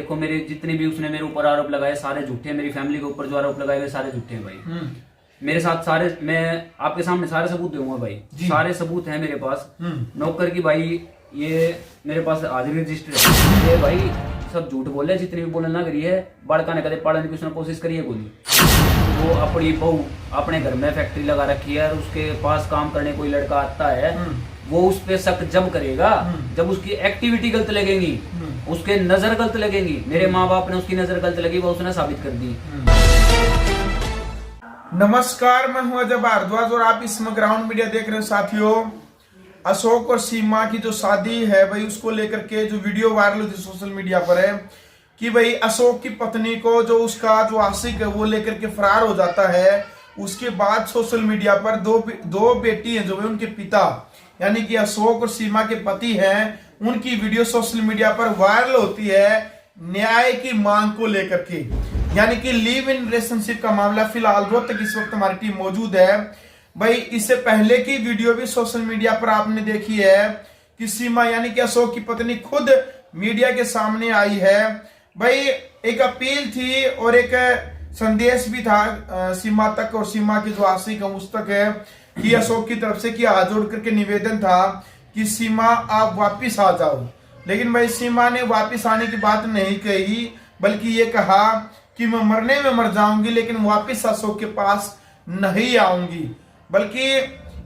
देखो मेरे जितने भी उसने मेरे ऊपर आरोप लगाए सारे झूठे हैं, मेरी फैमिली के ऊपर जो आरोप लगाए हुए सारे झूठे हैं भाई। मेरे साथ सारे, मैं आपके सामने सारे सबूत दूंगा भाई, सारे सबूत हैं मेरे पास। नौकर की भाई ये मेरे पास हाजिरी रजिस्टर है, ये भाई सब झूठ बोले, जितने भी बोलने लग रही है। बड़का ने कदे पढ़ने की उसने कोशिश करी है कोई, वो अपनी बहू अपने घर में फैक्ट्री लगा रखी है और उसके पास काम करने कोई लड़का आता है, वो उस पे शक जब करेगा जब उसकी एक्टिविटी गलत लगेगी, उसके नजर गलत लगेगी। मेरे माँ बाप ने उसकी नजर गलत लगी, वो उसने साबित कर दी। नमस्कार, मैं हूं अजय भारद्वाज और आप इसमें ग्राउंड मीडिया देख रहे हैं। साथियों, अशोक और सीमा की जो शादी है भाई, उसको लेकर के जो वीडियो वायरल हुई थी सोशल मीडिया पर है कि भाई अशोक की पत्नी को जो उसका जो आशिक है वो लेकर के फरार हो जाता है। उसके बाद सोशल मीडिया पर दो बेटी हैं जो है उनके पिता यानी कि अशोक और सीमा के पति हैं, उनकी वीडियो सोशल मीडिया पर वायरल होती है न्याय की मांग को लेकर के, यानी कि लिव इन रिलेशनशिप का मामला। फिलहाल रोहतक इस वक्त हमारी टीम मौजूद है भाई। इससे पहले की वीडियो भी सोशल मीडिया पर आपने देखी है कि सीमा यानी कि अशोक की पत्नी खुद मीडिया के सामने आई है भाई। एक अपील थी और एक संदेश भी था सीमा तक और सीमा की जो आशिक है उस तक है कि अशोक की तरफ से कि हाथ जोड़ करके निवेदन था कि सीमा आप वापिस आ जाओ। लेकिन भाई सीमा ने वापिस आने की बात नहीं कही, बल्कि ये कहा कि मैं मरने में मर जाऊंगी लेकिन वापिस अशोक के पास नहीं आऊंगी। बल्कि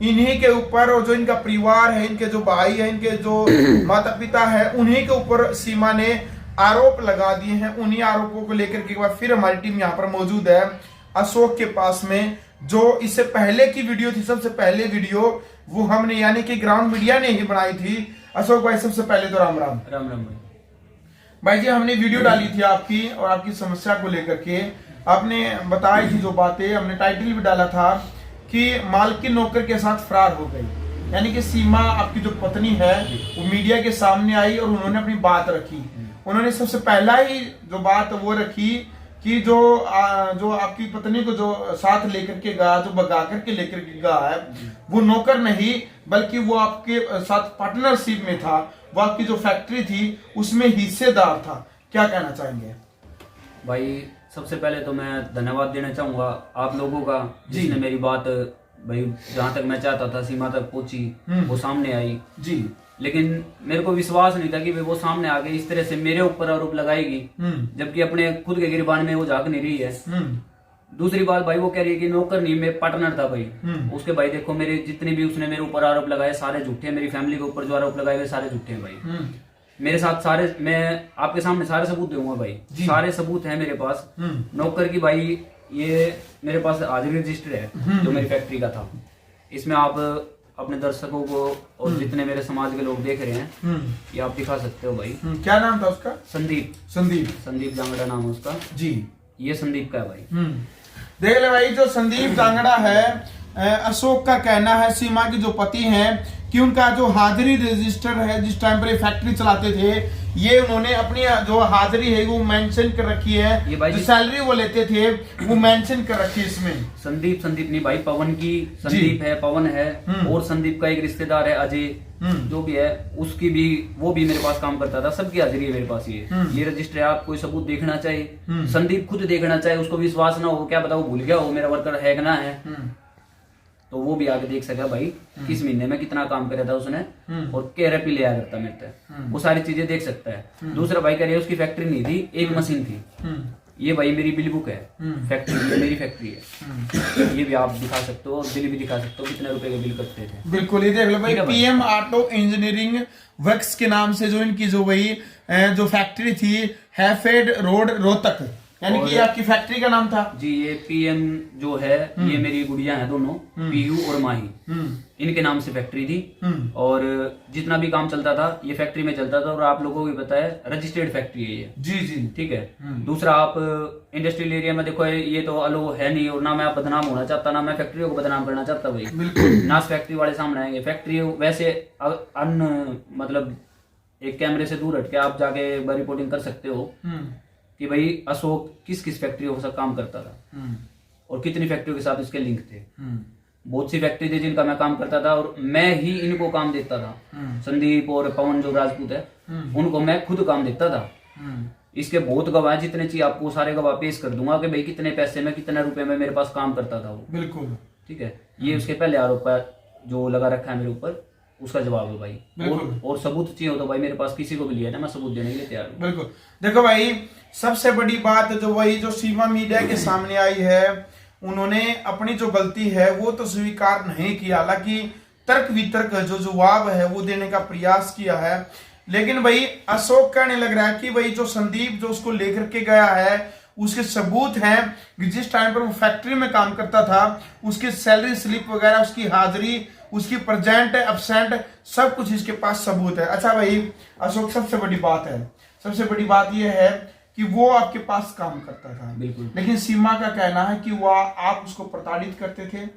इन्हीं के ऊपर और जो इनका परिवार है, इनके जो भाई है, इनके जो माता पिता है, उन्हीं के ऊपर सीमा ने आरोप लगा दिए हैं। उन्हीं आरोपों को लेकर के बाद फिर हमारी टीम यहाँ पर मौजूद है अशोक के पास में। जो इससे पहले की वीडियो थी, सबसे पहले वीडियो वो हमने यानी कि ग्राउंड मीडिया ने ही बनाई थी। अशोक भाई सबसे पहले तो राम राम। राम राम भाई जी, हमने वीडियो डाली थी आपकी और आपकी समस्या को लेकर के। आपने बताई थी जो बातें, हमने टाइटल भी डाला था कि मालकिन नौकर के साथ फरार हो गई, यानी कि सीमा आपकी जो पत्नी है वो मीडिया के सामने आई और उन्होंने अपनी बात रखी। उन्होंने सबसे पहला ही जो बात वो रखी कि जो आपकी पत्नी को जो साथ लेकर के गया, जो भगा करके लेकर के गया है, वो नौकर नहीं बल्कि वो आपके साथ पार्टनरशिप में था। वो आपकी जो फैक्ट्री थी उसमें हिस्सेदार था। क्या कहना चाहेंगे भाई? सबसे पहले तो मैं धन्यवाद देना चाहूंगा आप लोगों का, जिसने मेरी बात भाई जहां तक मैं चाहता था सीमा तक पहुंची, वो सामने आई जी। लेकिन मेरे को विश्वास नहीं था कि वो सामने आके इस तरह से मेरे ऊपर आरोप लगाएगी, जबकि अपने खुद के गिरबान में वो झांक नहीं रही है। दूसरी बात भाई, वो कह रही है कि नौकर नहीं, मैं पार्टनर था भाई उसके। भाई देखो मेरे जितने भी उसने मेरे ऊपर आरोप लगाए सारे झूठे हैं, मेरी फैमिली के ऊपर जो आरोप लगाए हुए सारे झूठे हैं भाई। मेरे साथ सारे, मैं आपके सामने सारे सबूत दूंगा भाई, सारे सबूत हैं मेरे पास। नौकर की भाई ये मेरे पास हाजिरी रजिस्टर है जो मेरी फैक्ट्री का था। इसमें आप अपने दर्शकों को और जितने मेरे समाज के लोग देख रहे हैं ये आप दिखा सकते हो भाई। क्या नाम था उसका? संदीप जांगड़ा नाम है उसका जी। ये संदीप का है भाई। देख ले भाई, जो संदीप जांगड़ा है, अशोक का कहना है, सीमा की जो पति हैं, कि उनका जो हाजिरी रजिस्टर है, जिस टाइम पर ये फैक्ट्री चलाते थे, ये उन्होंने अपनी जो हाजिरी है वो मेंशन कर रखी है। जो सैलरी वो लेते थे वो मेंशन कर रखी है इसमें। संदीप नहीं भाई, पवन की संदीप है, पवन है, और संदीप का एक रिश्तेदार है अजय जो भी है, उसकी भी, वो भी मेरे पास काम करता था। सबकी हाजिरी है मेरे पास। ये रजिस्टर है, आप कोई सबूत देखना चाहिए, संदीप खुद देखना चाहिए, उसको विश्वास ना हो, क्या बताओ भूल गया हो मेरा वर्कर है कि ना है, तो वो भी आगे देख सका भाई किस महीने में कितना काम करा था उसने और क्या रपी ले आया करता मेरे तक, वो सारी चीजें देख सकता है। दूसरा भाई कह रही है उसकी फैक्ट्री नहीं थी, एक मशीन थी। ये भाई मेरी बिल बुक है, फैक्ट्री मेरी फैक्ट्री है, ये भी आप दिखा सकते हो, बिल भी दिखा सकते हो कितने रुपए के बिल करते थे। बिल्कुल, ये देख लो भाई, पीएम ऑटो इंजीनियरिंग वर्क्स के नाम से जो इनकी जो वही जो फैक्ट्री थी, हैफेड रोड रोहतक, यानी कि आपकी फैक्ट्री का नाम था जी। ये पीएम जो है, ये मेरी गुड़िया है दोनों, पीयू और माही, इनके नाम से फैक्ट्री थी। और जितना भी काम चलता था ये फैक्ट्री में चलता था, और आप लोगों को भी पता है रजिस्टर्ड फैक्ट्री है ये जी। ठीक है। दूसरा, आप इंडस्ट्रियल एरिया में देखो, ये तो अलो है नहीं, और ना मैं बदनाम होना चाहता, ना मैं फैक्ट्रियों को बदनाम करना चाहता भाई। नास फैक्ट्री वाले सामने आएंगे, फैक्ट्री वैसे मतलब एक कैमरे से दूर हटके आप जाके रिपोर्टिंग कर सकते हो कि भाई अशोक किस किस फैक्ट्रियों के साथ काम करता था और कितनी फैक्ट्रियों के साथ इसके लिंक थे। बहुत सी फैक्ट्री थी जिनका मैं काम करता था और मैं ही इनको काम देता था। संदीप और पवन जो राजपूत है उनको मैं खुद काम देता था। इसके बहुत गवाह हैं, जितने चाहिए आपको सारे गवाह पेश कर दूंगा कि भाई कितने पैसे में कितने रुपए में मेरे पास काम करता था वो। बिल्कुल ठीक है, ये उसके पहले आरोप जो लगा रखा है मेरे ऊपर, उसका जवाब है भाई। और सबूत चाहिए हो तो भाई मेरे पास किसी को भी लिया ना, मैं सबूत देने के लिए तैयार हूँ। बिल्कुल। देखो भाई, सबसे बड़ी बात जो वही जो सीमा मीडिया के सामने आई है, उन्होंने अपनी जो गलती है वो तो स्वीकार नहीं किया, हालांकि तर्क वितर्क जो जवाब है वो देने का प्रयास किया है। लेकिन भाई अशोक कहने लग रहा है कि भाई जो संदीप जो उसको लेकर के गया है उसके सबूत हैं कि जिस टाइम पर वो फैक्ट्री में काम करता था उसकी सैलरी स्लिप वगैरह, उसकी हाजिरी, उसकी प्रेजेंट एब्सेंट, सब कुछ इसके पास सबूत है। अच्छा भाई अशोक, सबसे बड़ी बात है, सबसे बड़ी बात यह है कि वो आपके पास काम करता था, बिल्कुल। लेकिन सीमा का कहना है कि वह आप उसको प्रताड़ित करते थे।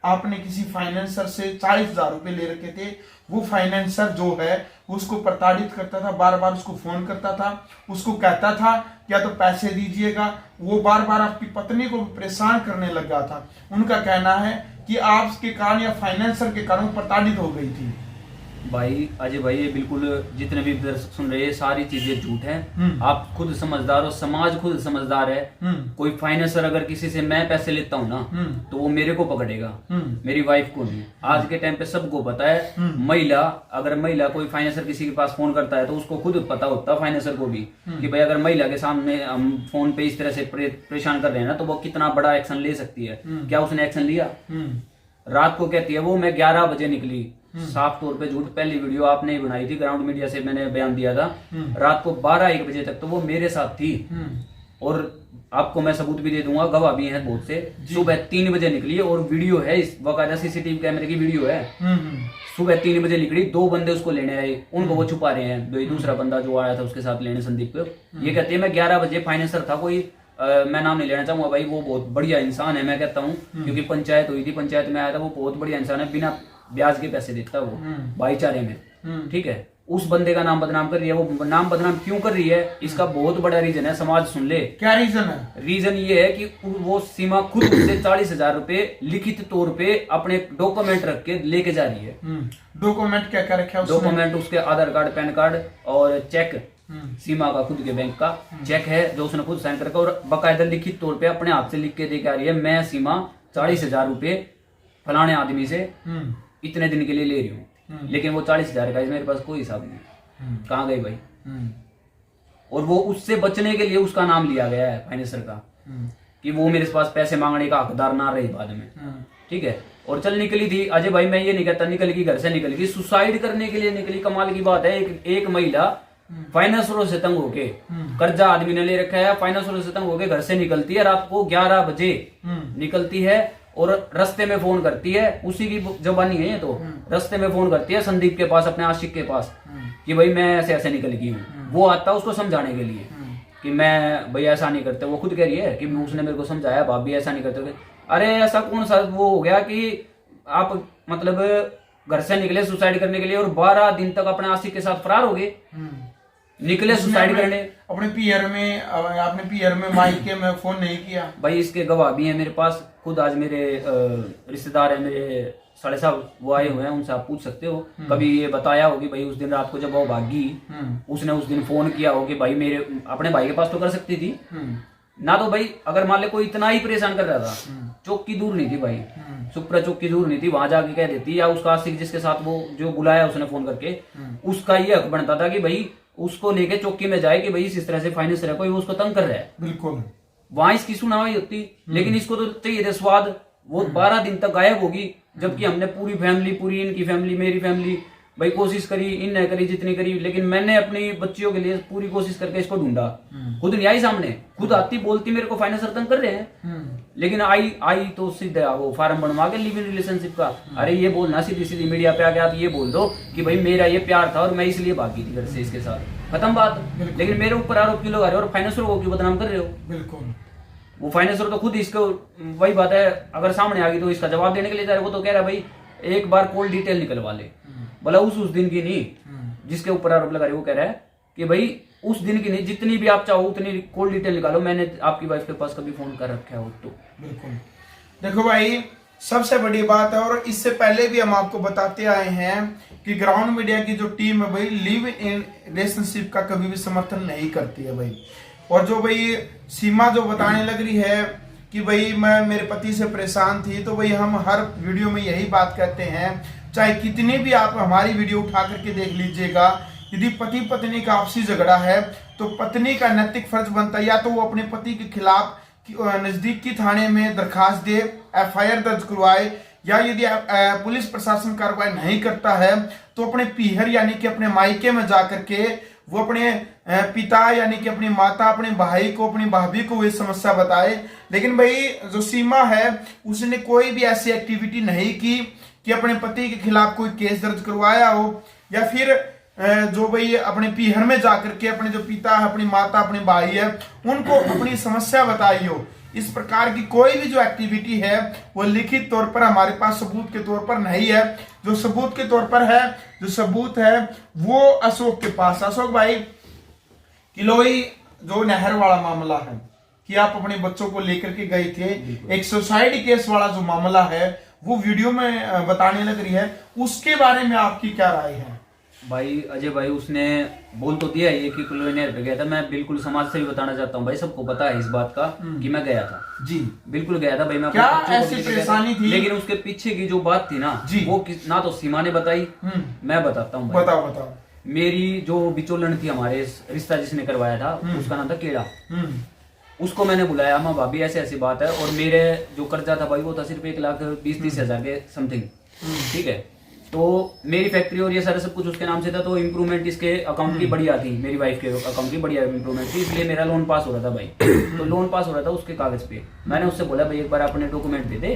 आपने किसी फाइनेंसर से 40,000 रुपए ले रखे थे, वो फाइनेंसर जो है उसको प्रताड़ित करता था, बार बार उसको फोन करता था, उसको कहता था क्या तो पैसे दीजिएगा, वो बार बार आपकी पत्नी को परेशान करने लगा था। उनका कहना है कि आपके कारण या फाइनेंसर के कारण प्रताड़ित हो गई थी। भाई अजय भाई, ये बिल्कुल जितने भी दर्शक सुन रहे हैं सारी चीजें झूठ हैं। आप खुद समझदार हो, समाज खुद समझदार है। कोई फाइनेंसर अगर किसी से मैं पैसे लेता हूँ ना तो वो मेरे को पकड़ेगा, मेरी वाइफ को नहीं। आज के टाइम पे सबको पता है, महिला कोई फाइनेंसर किसी के पास फोन करता है तो उसको खुद पता होता है फाइनेंसर को भी कि भाई अगर महिला के सामने हम फोन पे इस तरह से परेशान कर रहे हैं ना तो वो कितना बड़ा एक्शन ले सकती है। क्या उसने एक्शन लिया? रात को कहती है वो मैं 11 बजे निकली, साफ तौर पे झूठ। पहली वीडियो आपने ही बनाई थी, ग्राउंड मीडिया से मैंने बयान दिया था। रात को 12-1 बजे तक तो वो मेरे साथ थी, और आपको मैं सबूत भी दे दूंगा, गवाह भी हैं बहुत से। सुबह 3 बजे निकली और वीडियो है, इस वकायदा सीसीटीवी कैमरे की वीडियो है। सुबह 3 बजे निकली, 2 बंदे उसको लेने आए, उनको वो छुपा रहे हैं। दूसरा बंदा जो आया था उसके साथ लेने, संदीप को, ये कहते हैं मैं 11 बजे, फाइनेंसर था कोई, मैं नाम नहीं लेना चाहूंगा भाई, वो बहुत बढ़िया इंसान है मैं कहता हूँ, क्योंकि पंचायत हुई थी, पंचायत में आया था, वो बहुत बढ़िया इंसान है, बिना ब्याज के पैसे देता वो भाईचारे में। ठीक है, उस बंदे का नाम बदनाम कर रही है। वो नाम बदनाम क्यों कर रही है, इसका बहुत बड़ा रीजन है, समाज सुन ले। क्या रीजन है? रीजन ये है कि वो सीमा खुद से 40,000 रुपए लिखित तौर पे अपने डॉक्यूमेंट रख के लेके जा रही है। डॉक्यूमेंट क्या क्या रखा है? डॉक्यूमेंट उसके आधार कार्ड, पैन कार्ड और चेक, सीमा का खुद के बैंक का चेक है जो उसने खुद साइन करके, और बाकायदा लिखित तौर पे अपने हाथ से लिख के दे आ रही है, मैं सीमा 40,000 रुपए फलाने आदमी से इतने दिन के लिए ले रही हूँ। लेकिन वो 40,000 का मेरे पास कोई हिसाब नहीं, कहाँ गई भाई? और वो उससे बचने के लिए उसका नाम लिया गया है फाइनेंसर का, कि वो मेरे पास पैसे मांगने का हकदार ना रहे बाद में। ठीक है, और चल निकली थी अजय भाई, मैं ये नहीं कहता निकल गई, घर से निकल गई, सुसाइड करने के लिए निकली। कमाल की बात है, एक महिला फाइनेंसरों से तंग होके, कर्जा आदमी ने ले रखा है, फाइनेंसरों से तंग होके घर से निकलती है, रात को 11 बजे निकलती है, और रास्ते में फोन करती है, उसी की जबानी है ये तो, रास्ते में फोन करती है संदीप के पास, अपने आशिक के पास, कि भाई मैं ऐसे ऐसे निकल गई हूँ। वो आता है उसको समझाने के लिए कि मैं भाई ऐसा नहीं करते। वो खुद कह रही है कि उसने मेरे को समझाया, भाभी ऐसा नहीं करते। अरे ऐसा कौन सा वो हो गया कि आप मतलब घर से निकले सुसाइड करने के लिए और 12 दिन तक अपने आशिक के साथ फरार हो गए, निकले सुसाइड करने। अपने पीआर में, आपने पीआर में माइक के में फोन नहीं किया भाई, इसके गवाह भी हैं मेरे पास। खुद आज मेरे रिश्तेदार है, मेरे साले साहब, वो आए हुए हैं, उनसे आप पूछ सकते हो। कभी ये बताया हो कि भाई उस दिन रात को जब वो भागी, उसने उस दिन फोन किया हो कि भाई मेरे अपने भाई के पास तो कर सकती थी ना, तो भाई अगर मान ले कोई इतना ही परेशान कर रहा था, चौकी दूर नहीं थी भाई, सुप्रा चौकी दूर नहीं थी, वहां जाके कह देती, या उसका आशिक जिसके साथ वो जो बुलाया उसने फोन करके, उसका ये हक बनता था कि भाई उसको लेके चौकी में जाए कि भाई इस तरह से फाइनेंसर है कोई, वो उसको तंग कर रहा है। बिल्कुल, वहां इसकी सुनवाई होती। लेकिन इसको तो चाहिए थे स्वाद, वो 12 दिन तक गायब होगी, जबकि हमने पूरी फैमिली, पूरी इनकी फैमिली, मेरी फैमिली भाई कोशिश करी, इनने करी जितनी करी, लेकिन मैंने अपनी बच्चियों के लिए पूरी कोशिश करके इसको ढूंढा। खुद नहीं आई सामने, खुद आती बोलती मेरे को फाइनेंसर तंग कर रहे हैं, लेकिन आई तो सीधा वो फार्म बनवा के लिव इन रिलेशनशिप का। अरे ये बोलना सीधी सीधी मीडिया पे आके आप ये बोल दो कि भाई मेरा ये प्यार था और मैं इसलिए भागी थी घर से इसके साथ, खत्म बात। लेकिन मेरे ऊपर आरोप क्यों लगा रहे हो और फाइनेंसर को क्यों बदनाम कर रहे हो? बिल्कुल, वो फाइनेंसर तो खुद इसको, वही बात है, अगर सामने आ गई तो इसका जवाब देने के लिए जा रहे। वो तो कह रहा है भाई एक बार कॉल डिटेल निकलवा ले, बोला उस दिन की नहीं जिसके ऊपर आरोप लगा रहे, वो कह रहा है कि भाई उस दिन की नहीं, जितनी भी आप चाहो उतनी कॉल डिटेल निकालो, मैंने आपकी वाइफ के पास कभी फोन कर रखा है वो तो। बिल्कुल, देखो भाई सबसे बड़ी बात है, और इससे पहले भी हम आपको बताते आए हैं कि ग्राउंड मीडिया की जो टीम है भाई लिव इन रिलेशनशिप का कभी भी समर्थन नहीं करती है भाई। और जो भाई सीमा जो बताने लग रही है कि भाई मैं मेरे पति से परेशान थी, तो भाई हम हर वीडियो में यही बात कहते हैं, चाहे कितनी भी आप हमारी वीडियो उठा करके देख लीजिएगा, यदि पति पत्नी का आपसी झगड़ा है तो पत्नी का नैतिक फर्ज बनता है या तो वो अपने पति के खिलाफ नजदीकी थाने में दरखास्त दे, FIR दर्ज करवाए, या यदि पुलिस प्रशासन कार्रवाई नहीं करता है तो अपने पीहर यानी कि अपने मायके में जाकर के वो अपने पिता यानी कि अपनी माता, अपने भाई को, अपनी भाभी को ये समस्या बताए। लेकिन भाई जो सीमा है उसने कोई भी ऐसी एक्टिविटी नहीं की कि अपने पति के खिलाफ कोई केस दर्ज करवाया हो, या फिर जो भाई अपने पीहर में जाकर के अपने जो पिता है, अपनी माता, अपने भाई है, उनको अपनी समस्या बताई हो। इस प्रकार की कोई भी जो एक्टिविटी है वो लिखित तौर पर हमारे पास सबूत के तौर पर नहीं है। जो सबूत के तौर पर है, जो सबूत है वो अशोक के पास। अशोक भाई, किलोई जो नहर वाला मामला है कि आप अपने बच्चों को लेकर के गए थे, एक सुसाइड केस वाला जो मामला है वो वीडियो में बताने लग रही है, उसके बारे में आपकी क्या राय है? भाई अजय भाई, उसने बोल तो दिया ये कि किलोई नहर पे गया था। मैं बिल्कुल समाज से भी बताना चाहता हूँ भाई, सबको पता है इस बात का कि मैं गया था जी, बिल्कुल गया था भाई। मैं क्या ऐसी परेशानी थी? लेकिन उसके पीछे की जो बात थी ना वो ना तो सीमा ने बताई, मैं बताता हूँ। बताओ। मेरी जो बिचौलन थी, हमारे रिश्ता जिसने करवाया था, उसका नाम था केड़ा। उसको मैंने बुलाया, माँ भाभी ऐसे ऐसी बात है, और मेरे जो कर्जा था भाई वो था सिर्फ 1,20,30,000 के समथिंग, ठीक है। तो मेरी फैक्ट्री और ये सारा सब कुछ उसके नाम से था, तो इम्प्रूवमेंट इसके अकाउंट की बढ़िया थी, मेरी वाइफ के अकाउंट की बढ़िया इम्प्रूवमेंट थी, इसलिए मेरा लोन पास हो रहा था भाई। तो लोन पास हो रहा था उसके कागज पे। मैंने उससे बोला भाई एक बार अपने डॉक्यूमेंट दे दे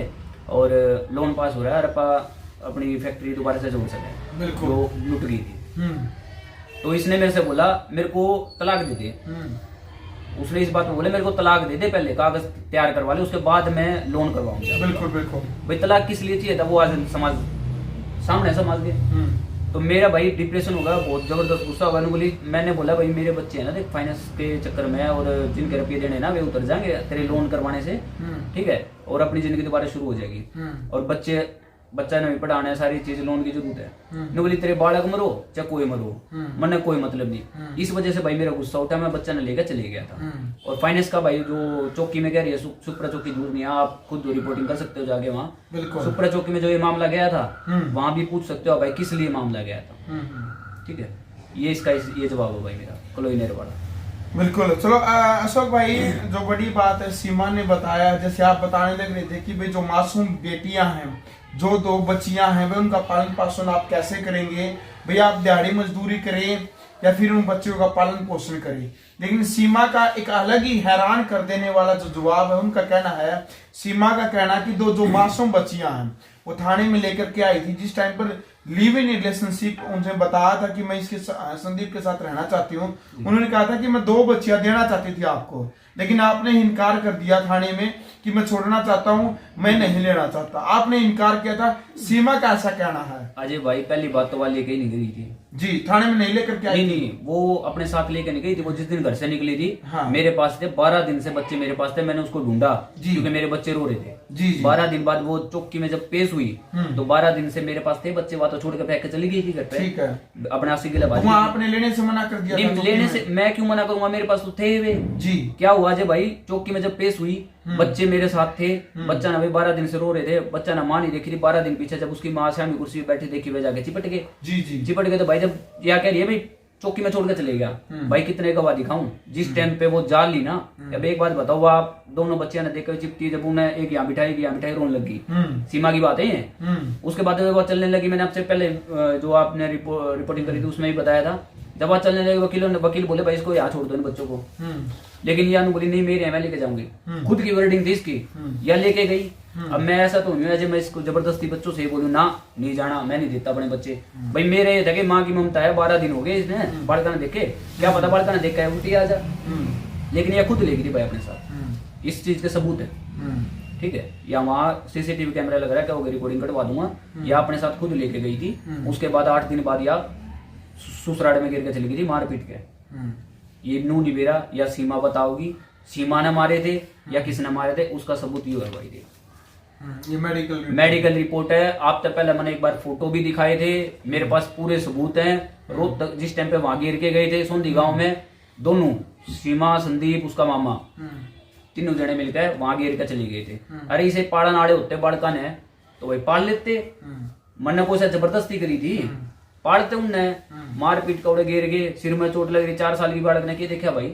और लोन पास हो रहा है और अपनी फैक्ट्री दोबारा से जोड़ सके, जो लुट गई थी। तो इसने मेरे से बोला मेरे को तलाक दे दे। उसने इस बात में बोले मेरे को तलाक दे दे, पहले कागज तैयार करवा ले, उसके बाद मैं लोन करवाऊंगा। बिल्कुल भाई तलाक किस लिए चाहिए था वो आज समाज सामने समाज के। तो मेरा भाई डिप्रेशन होगा, बहुत जबरदस्त गुस्सा होगा। मैंने बोला भाई मेरे बच्चे हैं ना देख फाइनेंस के चक्कर में, और जिनके रुपये देने ना वे उतर जाएंगे तेरे लोन करवाने से, ठीक है, और अपनी जिंदगी दोबारा शुरू हो जाएगी। और बच्चा नहीं पढ़ाना है, सारी चीज लोन की जरूरत है। ने बोली तेरे बालक मरो चाहे कोई मरो, मन कोई मतलब नहीं। इस वजह से भाई मेरा गुस्सा उठा, मैं बच्चा ने लेकर चले गया था। और फाइनेंस का भाई जो चौकी में कह रही है, सुप्रा चौकी दूर नहीं है, आप खुद रिपोर्टिंग कर सकते हो जाके वहाँ। सुप्रा चौकी में जो ये मामला गया था वहां भी पूछ सकते हो भाई किस लिए मामला गया था, ठीक है। ये इसका ये जवाब हो भाई मेरा किलोई नहर वाला। बिल्कुल। चलो अशोक भाई, जो बड़ी बात है सीमा ने बताया, जैसे आप बताने लग रहे थे कि भाई जो मासूम बेटियां हैं, जो 2 बच्चियां हैं, भाई उनका पालन पोषण आप कैसे करेंगे? भाई आप दिहाड़ी मजदूरी करें या फिर उन बच्चों का पालन पोषण करें। लेकिन सीमा का एक अलग ही हैरान कर देने वाला जो जवाब है, उनका कहना है, सीमा का कहना कि जो मासूम बच्चियां हैं वो थाने में लेकर के आई थी, जिस टाइम पर लिव इन रिलेशनशिप उनसे बताया था कि मैं इसके संदीप के साथ रहना चाहती हूँ। उन्होंने कहा था कि मैं 2 बच्चियां देना चाहती थी आपको, लेकिन आपने इनकार कर दिया थाने में कि मैं छोड़ना चाहता हूँ, मैं नहीं लेना चाहता। आपने इनकार किया था। सीमा का ऐसा कहना है। अजय भाई पहली बात तो लेके ही नहीं गई थी जी, थाने में नहीं लेकर के आई? नहीं, वो अपने साथ लेके नहीं गई थी। वो जिस दिन घर से निकली थी मेरे पास थे, 12 दिन से बच्चे मेरे पास थे। मैंने उसको ढूंढा क्योंकि मेरे बच्चे रो रहे थे जी। 12 दिन बाद वो चौकी में जब पेश हुई तो 12 दिन से मेरे पास थे बच्चे। वहां तो छोड़ के फेंक के चली गई थी घर पे, ठीक है, अपने 80 किलो भाई। आपने लेने से मना कर दिया? नहीं, लेने से मैं क्यों मना करूंगा, मेरे पास तो थे वे जी। क्या हुआ अजय भाई, चौकी में जब पेश हुई बच्चे मेरे साथ थे, बच्चा ना भाई 12 दिन से रो रहे थे, बच्चा ना मां नहीं देखी थी। 12 दिन पीछे जब उसकी माँ सामने कुर्सी पे बैठी देखी, वे जाके चिपट गए जी। चिपट गए तो भाई जब या कह रही है भाई चौकी में छोड़ के चले गया, भाई कितने गवाह दिखाऊं। जिस टाइम पे वो जान ली ना, अब एक बात बताओ, वो आप दोनों बच्चियां ने देखकर चिपटी, जब उन्हें एक यहाँ बिठाई रोने लगी। सीमा की बात है। उसके बाद वो चलने लगी, मैंने आपसे पहले जो आपने रिपोर्टिंग करी थी उसमें भी बताया था, जब वहां चलने लगे वकील बोले भाई इसको यहाँ छोड़ दो इन बच्चों को। लेकिन यह बोली नहीं मेरे मैं लेके जाऊंगी, खुद की वर्डिंग थी इसकी, या लेके गई। अब मैं ऐसा तो नहीं है मैं इसको जबरदस्ती बच्चों से बोलूं ना नहीं जाना, मैं नहीं देता अपने बच्चे। भाई मेरे देखे माँ की ममता है, 12 दिन हो गए इसने बालका ने देखे, क्या पता बालका ने देखा है उल्टी आ जा। लेकिन यह खुद लेगी थी भाई अपने साथ, इस चीज के सबूत है, ठीक है। या वहाँ सीसीटीवी कैमरा लग रहा है, क्या होगा रिकॉर्डिंग कटवा दूंगा। या अपने साथ खुद लेके गई थी। उसके बाद 8 दिन बाद या ससुराल में गिर के चली गई थी मार पीट के। ये नू निबेरा या सीमा बताओगी, सीमा ने मारे थे या किसने मारे थे, उसका सबूत ये है भाई। ये मेडिकल रिपोर्ट है। आप तो पहले मैंने एक बार फोटो भी दिखाए थे, मेरे पास पूरे सबूत हैं। रोज तक जिस टाइम पे वहां गिर के गए थे सोंधी गांव में, दोनों सीमा, संदीप, उसका मामा, तीनों जने मिलकर वहां गिर के चले गए थे। अरे इसे पाड़ा नाड़े होते बाड़का ने तो भाई पाल लेते, मन ने कोई जबरदस्ती करी थी, पाड़ते उनने, मारपीट कौड़े गिर गए, सिर में चोट लग रही, 4 साल की बालक ने क्या देखा भाई,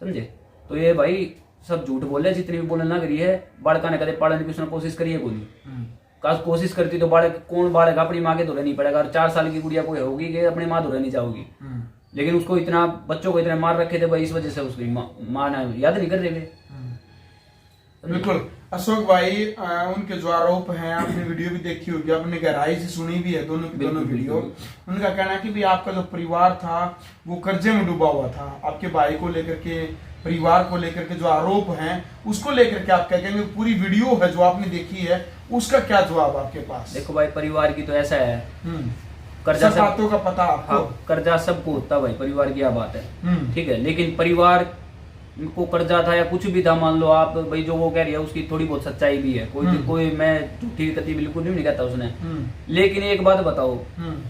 समझे। तो ये भाई सब झूठ बोले, जितनी भी बोलने लग रही है। बाड़का ने कदे पाड़ने की उसने कोशिश करी है कोई, कोशिश करती तो बालक कौन बालक अपनी माँ के धोरे नहीं पड़ेगा। और 4 साल की गुड़िया कोई होगी कि अपनी माँ धोरे नहीं जाओगी, लेकिन उसको इतना बच्चों को इतने मार रखे थे भाई, इस वजह से उसकी माँ ने याद नहीं कर रहे। बिल्कुल अशोक भाई, उनके जो आरोप हैं आपने वीडियो भी देखी होगी, आपने गहराई से सुनी भी है दोनों की दोनों वीडियो। उनका कहना है कि भी आपका जो परिवार था वो कर्जे में डूबा हुआ था। आपके भाई को लेकर के, परिवार को लेकर के जो आरोप हैं उसको लेकर के आप क्या कहेंगे? पूरी वीडियो है जो आपने देखी है, उसका क्या जवाब आपके पास? देखो भाई, परिवार की तो ऐसा है, कर्जा सब बातों का पता आपको। हाँ, कर्जा सबको होता भाई, परिवार की बात है, ठीक है। लेकिन परिवार को कर्जा था या कुछ भी था, मान लो आप भाई, जो वो कह रही है उसकी थोड़ी बहुत सच्चाई भी है, कोई मैं झूठी कति बिल्कुल नहीं कहता उसने। लेकिन एक बात बताओ,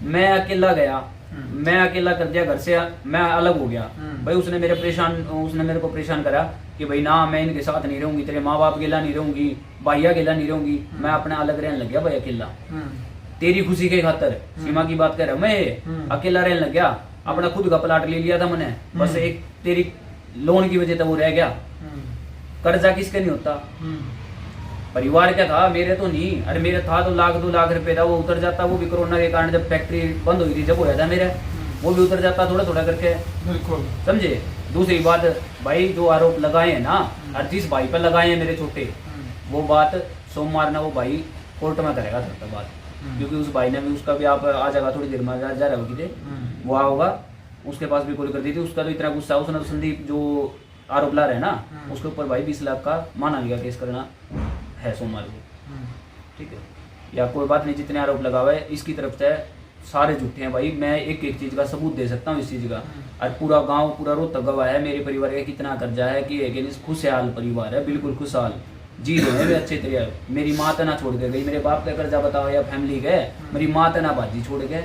मैं अकेला गया, मैं अकेला कर दिया घर से, मैं अलग हो गया भाई, उसने मेरे को परेशान करा कि भाई ना मैं इनके साथ नहीं रहूंगी, तेरे माँ बाप अकेला नहीं रहूंगी, भाइया अकेला नहीं रहूंगी, मैं अपना अलग रहने लग गया भाई अकेला। तेरी खुशी के खातर, सीमा की बात कर रहा मैं अकेला रहने लग गया, अपना खुद का प्लाट ले लिया था मैंने, बस एक तेरी लोन की वजह से वो रह गया। कर्जा किसके नहीं होता, परिवार क्या था, मेरे तो नहीं। अरे मेरे था तो 1-2 लाख रुपए था, वो उतर जाता, वो भी कोरोना के कारण जब फैक्ट्री बंद हुई थी, जब होया था मेरे, वो भी उतर जाता थोड़ा थोड़ा करके, बिल्कुल समझे। दूसरी बात भाई, जो आरोप लगाए हैं ना, हर चीज भाई पर लगाए हैं मेरे छोटे, वो बात सोमवार ना वो भाई कोर्ट में करेगा सबका बात, क्योंकि उस भाई ने भी, उसका भी आप आ जाएगा थोड़ी देर में, जा रहा होगी, वो होगा, उसके पास भी कॉल कर दी थी। उसका तो इतना गुस्सा, उसने तो संदीप जो आरोप ला रहे हैं ना, उसके ऊपर भाई 20 लाख का माना गया केस करना है सोमवार को, ठीक है। या कोई बात नहीं, जितने आरोप लगा हुआ है इसकी तरफ से सारे झूठे हैं भाई, मैं एक एक चीज का सबूत दे सकता हूँ इस चीज का। और पूरा गांव, पूरा रोहतक गवाह है मेरे परिवार का कितना कर्जा है, कि खुशहाल परिवार है, बिल्कुल खुशहाल जी रहे हैं अच्छे तरह। मेरी माँ तो ना छोड़ के गई, मेरे बाप का कर्जा बताओ या फैमिली का, मेरी माँ तो ना बाजी छोड़ के,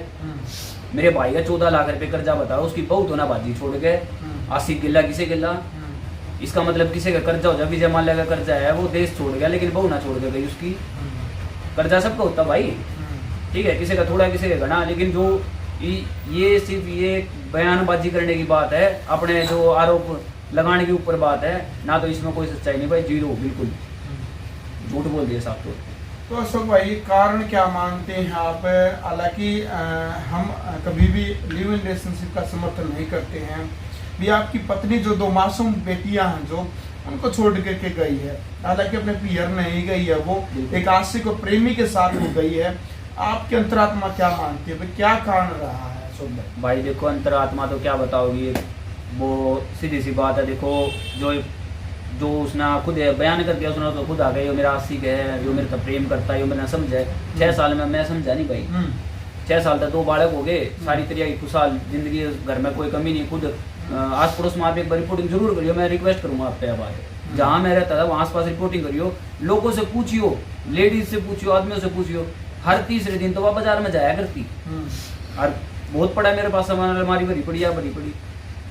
मेरे भाई का 14 लाख रुपए कर्जा बताओ, उसकी बहू तो ना बाजी छोड़ के, 80 किला किसे किला, इसका मतलब किसी का कर्जा हो जाए, विजय माल्या का कर्जा है, वो देश छोड़ गया लेकिन बहू ना छोड़ के गई उसकी। कर्जा सबका होता भाई, ठीक है, किसी का थोड़ा किसी का घना, लेकिन जो ये सिर्फ ये बयानबाजी करने की बात है, अपने जो आरोप लगाने के ऊपर बात है ना, तो इसमें कोई सच्चाई नहीं भाई, जीरो, बिल्कुल झूठ बोल दिया साहब। तो अशोक भाई, कारण क्या मानते हैं आप? हालांकि हम कभी भी लिव इन रिलेशनशिप का समर्थन नहीं करते हैं। भी आपकी पत्नी जो 2 मासूम बेटियां हैं जो उनको छोड़ करके गई है, हालांकि अपने पियर नहीं गई है, वो एक आशिक और प्रेमी के साथ हो गई है, आपकी अंतरात्मा क्या मानती है, क्या कारण रहा है अशोक भाई? देखो अंतरात्मा तो क्या बताओगी, वो सीधी सी बात है। देखो जो उसने खुद बयान कर दिया, उसने तो खुद आ गई, वो मेरा आशिक है, जो मेरे से प्रेम करता है, वो मेरा समझा है। 6 साल में मैं समझा नहीं भाई, 6 साल तक 2 बालक हो गए, सारी तरह की खुशहाल जिंदगी, घर में कोई कमी नहीं। खुद आस पड़ोस में आप एक बार रिपोर्टिंग जरूर करियो, मैं रिक्वेस्ट करूंगा आप पे, अब जहाँ मैं रहता था वहाँ आस पास रिपोर्टिंग करियो, लोगों से पूछियो, लेडीज से पूछियो, आदमियों से पूछियो, हर तीसरे दिन तो वह बाजार में जाया करती। और बहुत पड़ा मेरे पास सामान, अलमारी भरी पड़ी है, भरी पड़ी,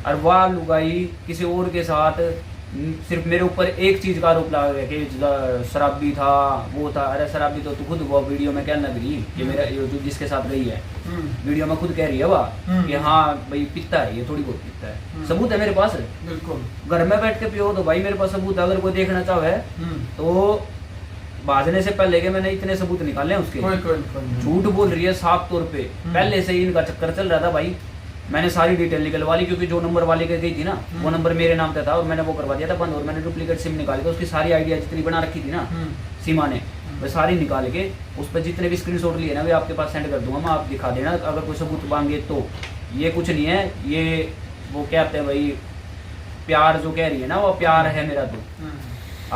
और वह लुगाई किसी और के साथ सिर्फ मेरे ऊपर एक चीज का आरोप लगा कि शराबी था, वो था। अरे शराबी तो तू खुद वो वीडियो में कहने लग रही कि मेरा जो जिसके साथ गई है, वीडियो में खुद कह रही है वह कि हाँ भाई पीता है, ये थोड़ी बहुत पीता है, सबूत है मेरे पास। बिल्कुल घर में बैठ के पियो तो भाई मेरे पास सबूत है, अगर कोई देखना चाहे तो भाजने से पहले के मैंने इतने सबूत निकाले हैं उसके। झूठ बोल रही है साफ तौर पे, पहले से ही इनका चक्कर चल रहा था भाई। मैंने सारी डिटेल निकलवा ली, क्योंकि जो नंबर वाले के गई थी ना, वो नंबर मेरे नाम पे था और मैंने वो करवा दिया था बंद, और मैंने डुप्लीकेट सिम निकाल के उसकी सारी आइडिया जितनी बना रखी थी ना सीमा ने, वो सारी निकाल के उस पर जितने भी स्क्रीनशॉट लिए ना, वे आपके पास सेंड कर दूंगा मैं, आप दिखा देना अगर कोई सबूत मांगे तो। ये कुछ नहीं है, ये वो क्या कहते हैं भाई, प्यार जो कह रही है ना, वो प्यार है मेरा, तो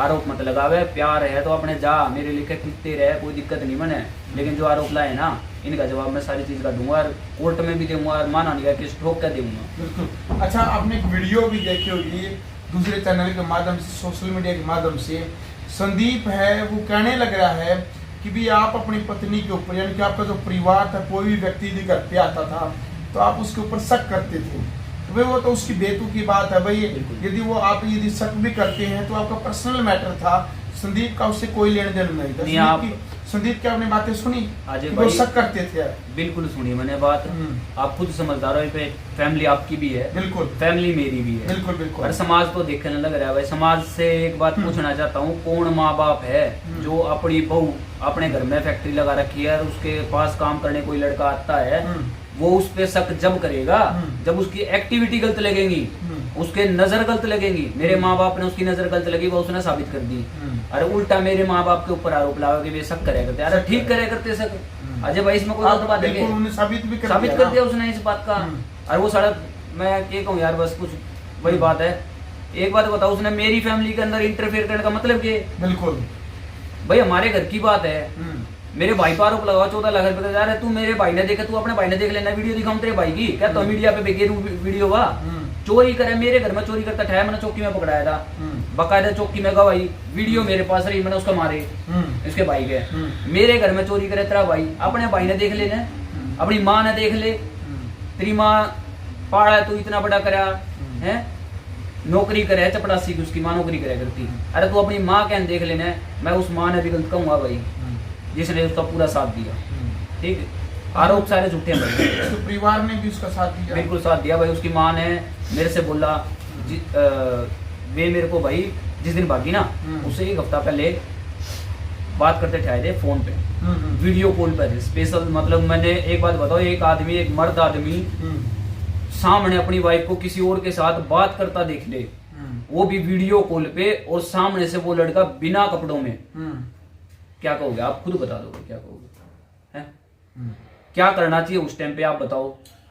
आरोप मत लगावे, प्यार है तो अपने जा, मेरे लिखे पीते रहे, कोई दिक्कत नहीं बने। लेकिन जो आरोप लाए ना, इनका जवाब मैं सारी चीज का दूंगा, और कोर्ट में भी दूंगा, और माना नहीं कि ठोक कर दूंगा। बिल्कुल। अच्छा, आपने एक वीडियो भी देखी होगी दूसरे चैनल के माध्यम से, सोशल मीडिया के माध्यम से, संदीप है वो कहने लग रहा है कि भी आप अपनी पत्नी के ऊपर, यानी कि आपका जो परिवार था, कोई भी व्यक्ति यदि घर पे आता था तो आप उसके ऊपर शक करते थे, भाई वो तो उसकी बेतु की बात है भाई। यदि वो आप यदि शक भी करते हैं तो आपका पर्सनल मैटर था, संदीप का उससे कोई लेन देन नहीं था। संदीप की आपने बातें सुनी, वो शक करते थे? बिल्कुल सुनी मैंने बात। आप खुद समझदार हो, फैमिली आपकी भी है, बिल्कुल फैमिली मेरी भी है, बिल्कुल बिल्कुल। और समाज तो देखने लग रहा है भाई। समाज से एक बात पूछना चाहता हूँ, कौन माँ बाप है जो अपनी बहू अपने घर में फैक्ट्री लगा रखी है और उसके पास काम करने कोई लड़का आता है, वो उस पे शक जब करेगा जब उसकी एक्टिविटी गलत लगेगी, उसके नजर गलत लगेगी। मेरे माँ बाप ने उसकी नजर गलत लगी, वो उसने साबित कर दी। अरे उल्टा मेरे माँ बाप के ऊपर आरोप लगाओ कि वे शक करे करते। अरे ठीक करे करते शक, अजय भाई इसमें कोई गलत बात है? साबित कर दिया उसने इस बात का। अरे वो सारा मैं क्या कहूँ यार, बस कुछ वही बात है। एक बात बताओ, उसने मेरी फैमिली के अंदर इंटरफेयर करने का मतलब क्या? बिल्कुल भाई हमारे घर की बात है। मेरे भाई पर आरोप लगाओ 14 लाख रुपए का। तू मेरे भाई ने देखा, तू अपने भाई ने देख लेना, वीडियो दिखाऊं तेरे भाई की क्या? तो मीडिया पे बेके वीडियो हुआ, चोरी करे मेरे घर में, चोरी करता ठहरा, मैंने चौकी में पकड़ाया था, बकायदा चौकी में गवाही, वीडियो मेरे पास रही, मैंने उसका मारे इसके भाई के। मेरे घर में चोरी करे तेरा भाई, अपने भाई ने देख लेना, अपनी माँ ने देख ले, तेरी माँ पाड़ा तू इतना बड़ा करा है, नौकरी करे चपड़ासी की, उसकी माँ नौकरी करे करती। अरे तू अपनी माँ कहन देख लेना। मैं उस माँ ने भी गलत कहूंगा भाई जिसने उसका पूरा साथ दिया। ठीक है, आरोप सारे झूठे हैं भाई। तो परिवार ने भी उसका साथ दिया? बिल्कुल साथ दिया भाई। उसकी माँ ने मेरे से बोला, वे मेरे को भाई जिस दिन भागी ना, उससे 1 हफ्ता पहले बात करते ठहरे थे फोन पे, वीडियो कॉल पर स्पेशल। मतलब मैंने एक बात बताओ, एक आदमी, एक मर्द आदमी सामने अपनी वाइफ को किसी और के साथ बात करता देख ले, वो भी वीडियो कॉल पे, और सामने से वो लड़का बिना कपड़ों में, क्या कहोगे आप? खुद बता दो क्या कहोगे? हैं? क्या करना चाहिए उस टाइम पे आप बताओ?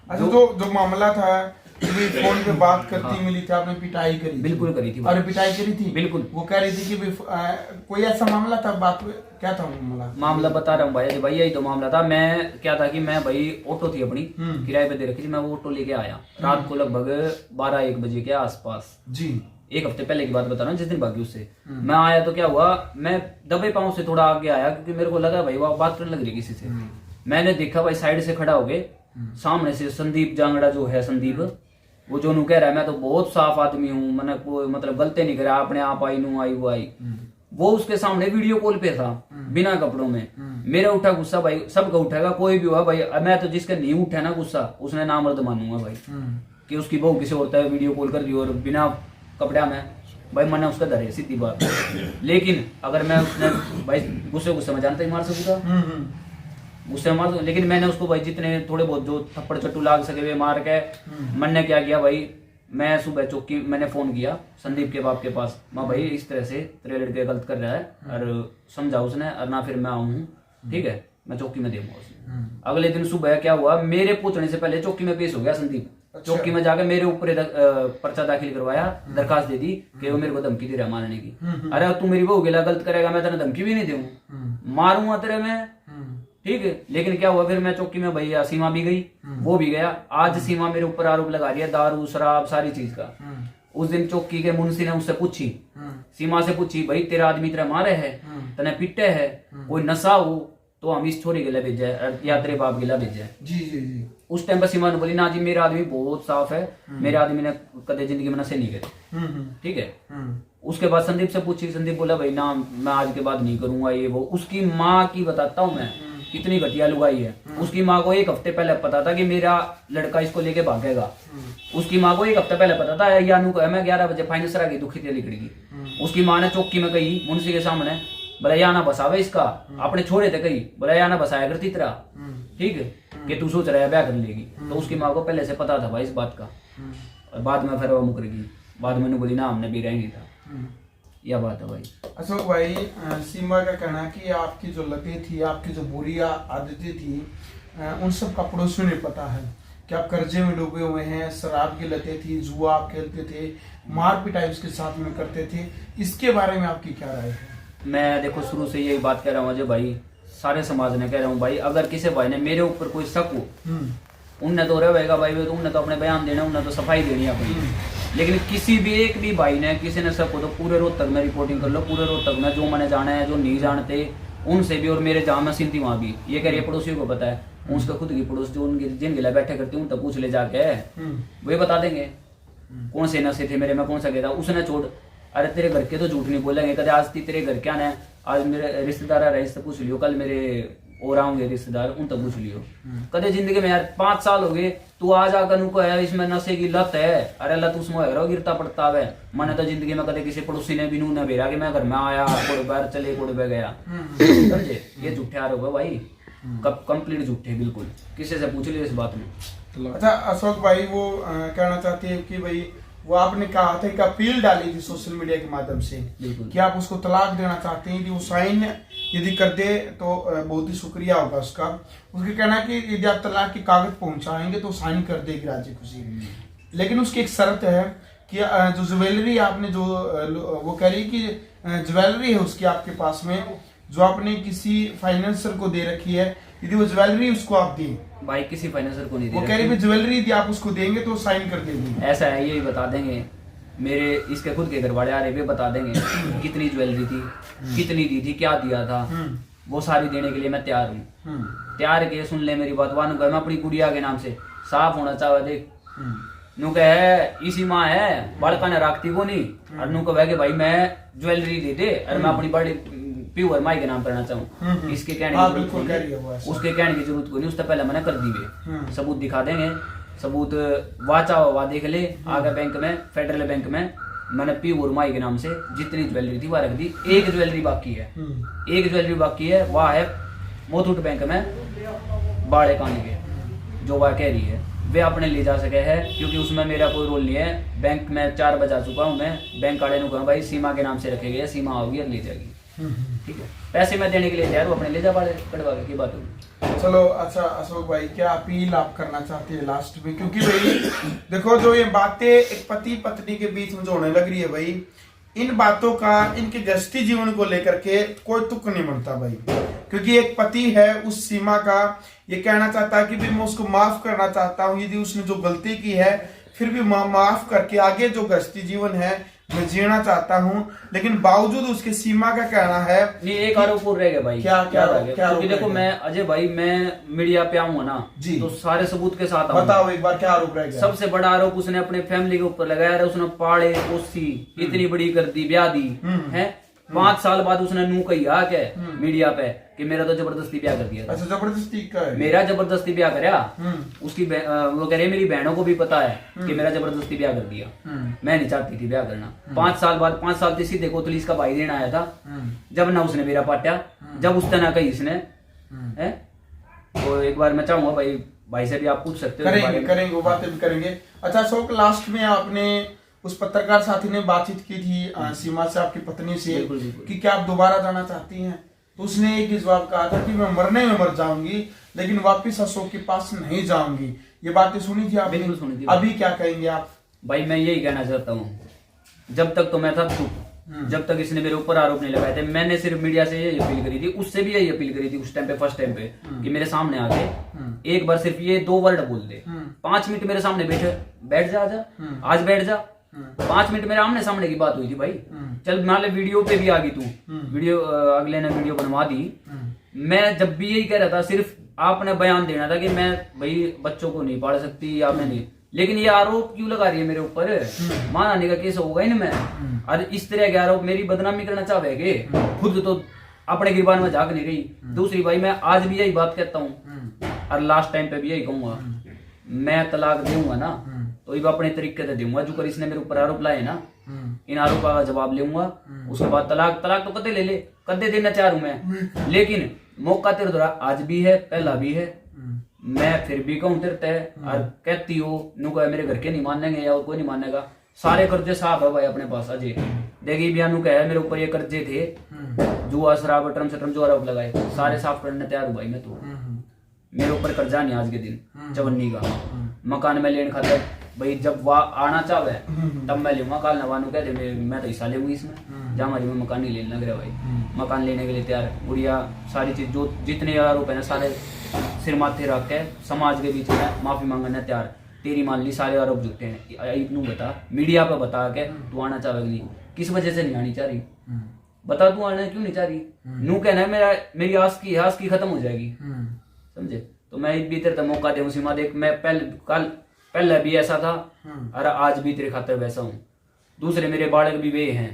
अच्छा, जो मामला था फोन पे बात करती मिली थी, आपने पिटाई करी? बिल्कुल करी थी। अरे पिटाई करी थी? बिल्कुल। वो कह रही थी कि कोई ऐसा मामला था, बात क्या था मामला बता रहा हूँ भाई, यही तो मामला था। मैं क्या था कि मैं भाई ऑटो थी अपनी किराए पे दे रखी थी, मैं वो ऑटो लेके आया रात को लगभग 12-1 बजे के आसपास जी। 1 हफ्ते पहले की बात बता रहा हूँ, जिस दिन भागी उससे मैं आया तो क्या हुआ, मैं दबे पांव से थोड़ा आगे आया क्योंकि मेरे को लगा भाई वो बात करने लग रही किसी से। मैंने देखा भाई साइड से खड़ा हो गए, सामने से संदीप जांगड़ा जो है, संदीप वो जो नू कह रहा है मैं तो बहुत साफ आदमी हूँ, मैंने कोई मतलब गलती नहीं करा, अपने आप आई नू आई वो आई, वो उसके सामने वीडियो कॉल पे था बिना कपड़ों में। मेरा उठा गुस्सा भाई, सबका उठेगा, कोई भी हुआ भाई, मैं तो जिसका नहीं उठा ना गुस्सा उसने नामर्द मानूंगा भाई कि उसकी बहू किसी और तरह वीडियो कॉल कर रही और बिना कपड़ा में भाई मैंने उसका धरे, सीधी बात। लेकिन अगर मैं उसने भाई गुस्से में जानता ही मार सकूंगा, गुस्से में मार सकूंगा, लेकिन मैंने उसको भाई जितने थोड़े बहुत जो थप्पड़ चट्टू लाग सके वे मार के। मैंने क्या किया भाई, मैं सुबह चौकी मैंने फोन किया संदीप के बाप के पास, माँ भाई इस तरह से तेरे लड़के गलत कर रहा है और समझा उसने, और ना फिर मैं आऊँ, ठीक है मैं चौकी में दूंगा उसने। अगले दिन सुबह क्या हुआ, मेरे पूछने से पहले चौकी में पेश हो गया संदीप। अच्छा। चौकी में जाकर मेरे ऊपर पर्चा दाखिल करवाया, दरखास्त दे दी कि वो मेरे को धमकी दे रहा मारने की। अरे तू मेरी बहू गिला गलत करेगा, मैं तेरे धमकी भी नहीं दूं, मारूंगा तेरे में, ठीक है। लेकिन क्या हुआ फिर मैं चौकी में भैया सीमा भी गई, वो भी गया। आज सीमा मेरे ऊपर आरोप लगा रही है दारू शराब सारी चीज का। उस दिन चौकी के मुंशी ने उससे पूछी, सीमा से पूछी, भाई तेरा आदमी तेरा मारे है, तने पिटे है, कोई नशा हो तो हम इस छोरी गिला भेजा है या तेरे बाप गिला भेजा है। जी जी जी। उस टाइम पर सीमा ने बोली ना जी मेरा आदमी बहुत साफ है, मेरे आदमी ने कदे जिंदगी में नशे नहीं करे, ठीक है। उसके बाद संदीप से पूछी, संदीप बोला भाई ना मैं आज के बाद नहीं करूंगा ये वो। उसकी माँ की बताता हूँ मैं कितनी घटिया लुगाई है। उसकी माँ को 1 हफ्ते पहले पता था कि मेरा लड़का इसको लेके भागेगा। उसकी माँ को 1 हफ्ते पहले पता था यानू को मैं 11 बजे फाइनेंसर आ गई दुखी लिखड़गी। उसकी माँ ने चौकी में कही मुंशी के सामने, बोला या ना बसावे इसका, अपने छोड़े थे कही, बोला या ना बसाया करती तरह, ठीक है कि तू सोच रहा है ब्याह कर लेगी। तो उसकी माँ को पहले से पता था भाई इस बात का। और बाद में फिर वो मुकर गई, बाद में बोली ना हमने भी रहेंगे था, यह बात है भाई। अशोक भाई, सीमा का कहना कि आपकी जो लतें थी, आपकी जो बुरी आदतें थी, उन सब का पड़ोसियों ने पता है कि आप कर्जे में डूबे हुए हैं, शराब की लतें थी, जुआ आप खेलते थे, मार पिटाई उसके साथ में करते थे, इसके बारे में आपकी क्या राय है? मैं देखो शुरू से यही बात कह रहा हूँ अजय भाई, सारे समाज ने कह रहा हूँ भाई, अगर किसी भाई ने मेरे ऊपर कोई शक हो, उनने तो रहेगा भाई, तो उनने तो अपने बयान देना, उनने तो सफाई देनी है अपनी। लेकिन किसी भी एक भी भाई ने किसी ने शक हो तो पूरे रोहतक में रिपोर्टिंग कर लो, पूरे रोहतक में जो मैंने जाना है, जो नहीं जानते उनसे भी, और मेरे जहाँ मैं सिंधी वहाँ भी, ये कह रही है पड़ोसियों को पता है, उसका खुद की पड़ोस जो उनके जिन गिला बैठे करती हूँ तब पूछ ले जाके वे बता देंगे कौन से नशे थे मेरे में, कौन सा गया था उसने छोड़। अरे तेरे घर के तो झूठ नहीं बोलेंगे कदे, आज तेरे घर क्या ना, आज मेरे रिश्तेदार आ रहे इससे पूछ लियो, कल मेरे और आऊंगे रिश्तेदार उन तक पूछ लियो। कदे जिंदगी में यार 5 साल हो गए तू आज आकर उनको है इसमें नशे की लत है, अरे लत उसमें है गिरता पड़ता है। मैंने तो जिंदगी में कदे किसी पड़ोसी ने भी नू न भेजा कि मैं घर में आया कोड़ बाहर चले कोड़ पे गया, समझे? ये झूठे आरोप है भाई, कंप्लीट झूठे बिल्कुल, किसी से पूछ लियो इस बात में। अच्छा अशोक भाई वो कहना चाहते हैं कि भाई वो आपने कहा था कि अपील डाली थी सोशल मीडिया के माध्यम से कि आप उसको तलाक देना चाहते हैं, कि वो साइन यदि कर दे तो बहुत ही शुक्रिया होगा उसका। उसका कहना है कि यदि आप तलाक के कागज पहुंचाएंगे तो साइन कर देगी राजी खुशी, लेकिन उसकी एक शर्त है कि जो ज्वेलरी आपने जो वो कह रही कि ज्वेलरी है उसकी आपके पास में जो आपने किसी फाइनेंसर को दे रखी है, यदि वो ज्वेलरी उसको आप दी। भाई किसी फाइनेंसर को नहीं दे, वो कह रही है ज्वेलरी यदि आप उसको देंगे तो साइन कर देंगे। ऐसा है, यही बता देंगे, मेरे इसके खुद के घर वाले आ रहे वे बता देंगे कितनी ज्वेलरी थी, कितनी दी थी, क्या दिया था, वो सारी देने के लिए मैं तैयार हूँ। तैयार के सुन ले मेरी बात, वानु मैं अपनी गुड़िया के नाम से साफ होना चाहवा देख, नु कहे इसी माँ है बड़का ने रखती को नहीं, और नु कहे कि भाई मैं ज्वेलरी दे दे और मैं अपनी बड़ी प्योर माई के नाम करना चाहूँ, इसके कहने की जरूरत नहीं, उसके कहने की जरूरत को नहीं, उससे पहले मैंने कर दी वे सबूत दिखा देंगे, सबूत वाचा हुआ देख ले आगे बैंक में, फेडरल बैंक में मैंने प्योर माई के नाम से जितनी ज्वेलरी थी वह रख दी। एक ज्वेलरी बाकी है, एक ज्वेलरी बाकी है, वह है मुथूट बैंक में बाड़े कान के, जो वह कह रही है वे अपने ले जा सके है, क्योंकि उसमें मेरा कोई रोल नहीं है। बैंक में 4 बजा चुका हूँ मैं, बैंक वाले ने कहा भाई सीमा के नाम से रखेगी, सीमा आओगी और ले जाएगी, ठीक है, पैसे मैं देने के लिए तैयार हूँ, अपने ले जा बाड़े कटवा के, की बात होगी। चलो अच्छा अशोक भाई क्या अपील आप करना चाहते हैं लास्ट में, क्योंकि भाई देखो जो ये बातें एक पति पत्नी के बीच में जो होने लग रही है भाई, इन बातों का इनके गृहस्थी जीवन को लेकर के कोई तुक नहीं बनता भाई, क्योंकि एक पति है उस सीमा का ये कहना चाहता है कि भी मैं उसको माफ करना चाहता हूँ, यदि उसने जो गलती की है फिर भी माफ करके आगे जो गृहस्थी जीवन है मैं जीना चाहता हूँ, लेकिन बावजूद उसके सीमा का कहना है नहीं, एक आरोप और रह गया भाई। क्या क्योंकि देखो मैं अजय भाई मैं मीडिया पे आऊंगा ना जी, तो सारे सबूत के साथ बताओ एक बार क्या आरोप रह गया। सबसे बड़ा आरोप उसने अपने फैमिली के ऊपर लगाया, उसने पाले पोसी इतनी बड़ी कर दी, ब्याह दी है, 5 साल बाद उसने नू कही आ के मीडिया पे कि मेरा तो जबरदस्ती ब्याह कर दिया था। अच्छा जबरदस्ती का है? मेरा जबरदस्ती ब्याह करया, उसकी वो कह रही मेरी बहनों को भी पता है कि मेरा जबरदस्ती ब्याह कर दिया, मैं नहीं चाहती थी ब्याह करना। 5 साल बाद 5 साल से सीधे कोतली इसका भाई देना आया था, जब ना उसने मेरा पाटा, जब उसने ना कही इसने है। तो एक बार मैं चाहूंगा भाई से भी आप पूछ सकते हो, करेंगे वो बातें भी करेंगे। अच्छा शोक लास्ट में आपने उस पत्रकार साथी ने बातचीत की थी सीमा से आपकी पत्नी से कि क्या आप दोबारा जाना चाहती हैं, तो उसने एक ही जवाब कहा था कि मैं मरने में मर जाऊंगी लेकिन वापस अशोक के पास नहीं जाऊंगी। ये बातें सुनी थी आपने? बिल्कुल सुनी थी। अभी क्या कहेंगे आप? भाई मैं यही कहना चाहता हूँ, जब तक तो मैं था चुप, जब तक इसने मेरे ऊपर आरोप नहीं लगाए थे, मैंने सिर्फ मीडिया से यही अपील करी थी, उससे भी यही अपील करी थी उस टाइम पे, फर्स्ट टाइम पे कि मेरे सामने आके एक बार सिर्फ ये 2 वर्ड बोल दे, 5 मिनट मेरे सामने बैठ जा, आज बैठ जा, 5 मिनट मेरे आमने सामने की बात हुई थी भाई। चल मान ले वीडियो पे भी आ गई तू, वीडियो अगले ने वीडियो बनवा दी, मैं जब भी यही कह रहा था सिर्फ आपने बयान देना था कि मैं भाई बच्चों को नहीं पाल सकती या मैं नहीं, लेकिन ये आरोप क्यों लगा रही है मेरे ऊपर? मानने का केस होगा ही ना मैं, और इस तरह के आरोप मेरी बदनामी करना चाहेगे, खुद तो अपने गिरबान में झाँक नहीं रही। दूसरी भाई मैं आज भी यही बात कहता हूँ और लास्ट टाइम पे भी यही कहूंगा, मैं तलाक दूंगा ना तो ये अपने तरीके से दूंगा, जो कर इसने मेरे ऊपर आरोप लाए ना इन आरोपों का जवाब लूंगा, उसके बाद तलाक तो कदे ले ले, कदे देना चाह रहा हूं मैं, लेकिन मौका तेरे द्वारा आज भी है, पहला भी है, मैं फिर भी कहूँ तेरे तय और कहती हो नु कहे मेरे घर के नहीं मानेंगे या और कोई नहीं मानेगा, सारे कर्जे साफ है भाई अपने पास। अजय देखिए बिया नु कहे मेरे ऊपर ये कर्जे थे, जुआ शराब ट्रम से ट्रम जो आरोप लगाए सारे साफ करने तैयार हूँ भाई मैं, तो मेरे ऊपर कर्जा नहीं आज के दिन 54 का, मकान में लेन खाता भाई, जब वह आना चाहे तब मैं लूंगा, काल नवानू कहते मैं तो हिस्सा लेंगी इसमें, जहाँ हमारी में मकान नहीं लेने लग रहा भाई, मकान लेने के लिए तैयार है, गुड़िया सारी चीज जो जितने आरोप है ना सारे सिर माथे रख के समाज के बीच में माफी मांगने तैयार, तेरी मान ली सारे आरोप झूठे हैं, इतनू बता मीडिया पे बता के तू आना चाहेगी नहीं, किस वजह से नहीं आनी चाह रही बता, तू आना क्यों नहीं चाह रही? नू कहना है मेरी आस की खत्म हो जाएगी, समझे? तो मैं भी तेरे मौका दे सीमा देख, मैं पहले भी ऐसा था और आज भी तेरे खातर वैसा हूँ। दूसरे मेरे बालक भी वे हैं।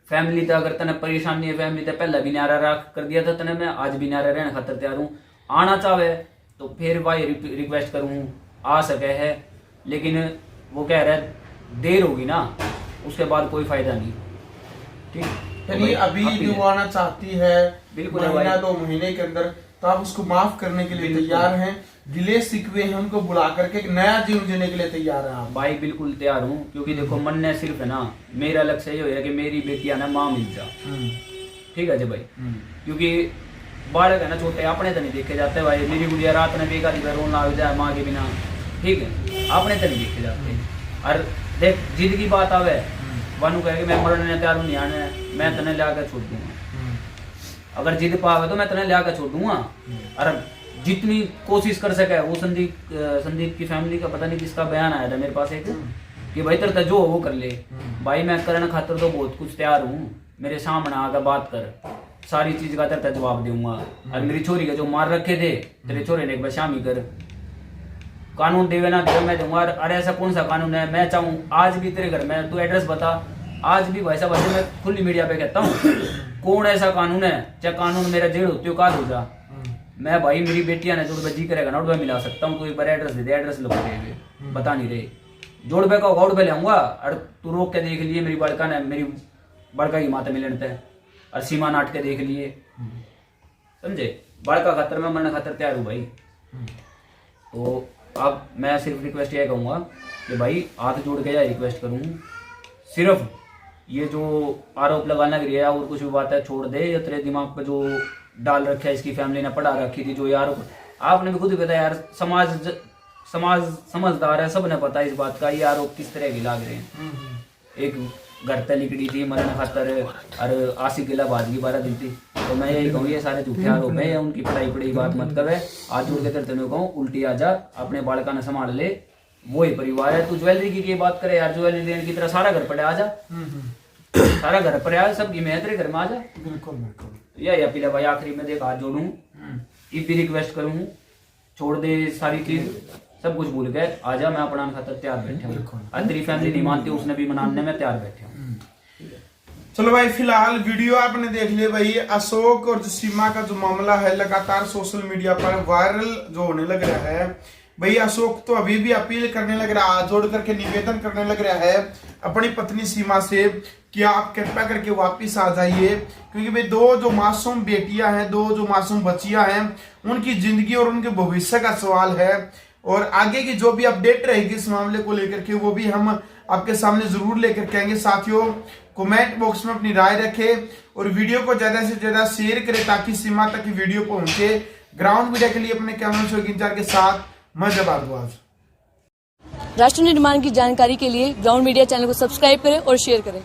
फैमिली तक अगर तने परेशानी है, फैमिली तक पहले भी न्यारा रख कर दिया था तने, मैं आज भी न्यारा रहने खातर तैयार हूँ। आना चाहे तो फिर भाई रिक्वेस्ट करूँ आ सके है, लेकिन वो कह रहा है देर होगी ना, उसके बाद कोई फायदा नहीं। ठीक, यानी अभी जो आना चाहती है बिल्कुल महीना 2 महीने के अंदर, तो आप उसको माफ करने के लिए तैयार हैं, गिले शिकवे हैं उनको बुला करके एक नया जीवन जीने के लिए तैयार हैं आप? भाई बिल्कुल तैयार हूँ, क्योंकि देखो मन ने सिर्फ है ना, मेरा लक्ष्य ये है कि मेरी बेटियां ना माँ मिल जा। ठीक है जी भाई, क्योंकि बालक है ना छोटे, अपने तो नहीं देखे जाते भाई। मेरी गुड़िया रात में बेकार रोना आ जाए माँ के बिना, ठीक है, अपने तो नहीं देखे जाते। और देख जिद की बात आवे, वानू कहे कि मैं मरने तैयार हूँ, नहीं आने, मैं तने ला कर छोड़ दूंगा। अगर जिद पावे तो मैं तने ला कर छोड़ दूंगा। और जितनी कोशिश कर सके वो संदीप की फैमिली का पता नहीं किसका बयान आया था मेरे पास एक, कि भाई तेरा जो वो कर ले। भाई मैं करने खातर तो बहुत कुछ तैयार हूँ, मेरे सामने आकर बात कर, सारी चीज का तेरा जवाब दूंगा। और मेरी छोरी का जो मार रखे थे तेरे छोरे ने एक बार शामी कर, कानून देवे ना देवे मैं दूंगा। अरे ऐसा कौन सा कानून है? मैं चाहूँ आज भी तेरे घर में, तू एड्रेस बता, आज भी भाई साहब मैं खुली मीडिया पे कहता हूँ, कौन ऐसा कानून है, चाहे कानून मेरा जेल होती हो, काल हो जा, मैं भाई मेरी बेटियां ने जो जी करेगा ना उड़वे मिला सकता हूँ। तो एक बार एड्रेस दे दे, एड्रेस लोग बता नहीं रहे, जोड़बे का होगा उड़वे ले आऊंगा। और तू रोक के देख लिए, मेरी बड़का ने, मेरी बड़का की माता मिलन थे, और सीमा नाट के देख लिए, समझे? बड़का खातर मैं मरने खातर तैयार हूँ भाई। तो अब मैं सिर्फ रिक्वेस्ट ये कहूँगा कि भाई हाथ जोड़ के या रिक्वेस्ट करूँ, सिर्फ ये जो आरोप लगाना के लिए और कुछ भी बात है छोड़ दे, या तेरे दिमाग पे जो डाल रखा है, इसकी फैमिली ने पढ़ा रखी थी जो यार, आपने भी खुद ही बताया यार, समाज समझदार है, सबने पता है इस बात का, ये आरोप किस तरह के लाग रहे हैं। एक घर तक लिकड़ी थी मरने खातर, और आशिक गिला बादगी 12 दिन थी। तो मैं यही कहूँ ये सारे झूठे आरोप है, उनकी पढ़ाई बात मत करे। आज जोड़ के तेरे कहूँ उल्टी आ जा, अपने बालका ने संभाल ले, वो ही परिवार है। तू ज्वेलरी की बात करे यार, ज्वेलरी लेने की तरह सारा घर पड़े आ जा, सारा घर पर आ, सब मैं तेरे घर में आ जा। बिल्कुल बिल्कुल, यही अपील है भाई। आखिरी में देख हाथ जोड़ूं, ये भी रिक्वेस्ट करूं, छोड़ दे सारी चीज, सब कुछ भूल गए, आजा, मैं अपना खातर तैयार बैठे हूँ। तेरी फैमिली नहीं मानती, उसने भी मनाने में तैयार बैठे हूँ। चलो भाई, फिलहाल वीडियो आपने देख लिया भाई। अशोक और सीमा का जो मामला है लगातार सोशल मीडिया पर वायरल जो होने लग रहा है भाई। अशोक तो अभी भी अपील करने लग रहा है, हाथ जोड़ करके निवेदन करने लग रहा है अपनी पत्नी सीमा से कि आप कृपया करके वापिस आ जाइए, क्योंकि भाई 2 जो मासूम बेटियां हैं, 2 जो मासूम बच्चियां हैं, उनकी जिंदगी और उनके भविष्य का सवाल है। और आगे की जो भी अपडेट रहेगी इस मामले को लेकर के, वो भी हम आपके सामने जरूर लेकर के आएंगे। साथियों, कमेंट बॉक्स में अपनी राय रखें और वीडियो को ज्यादा से ज्यादा शेयर करें, ताकि सीमा तक की वीडियो पहुंचे। ग्राउंड मीडिया के लिए अपने कैमरा शो इंचार्ज के साथ मैं जबारदवाज। राष्ट्र निर्माण की जानकारी के लिए ग्राउंड मीडिया चैनल को सब्सक्राइब करें और शेयर करें।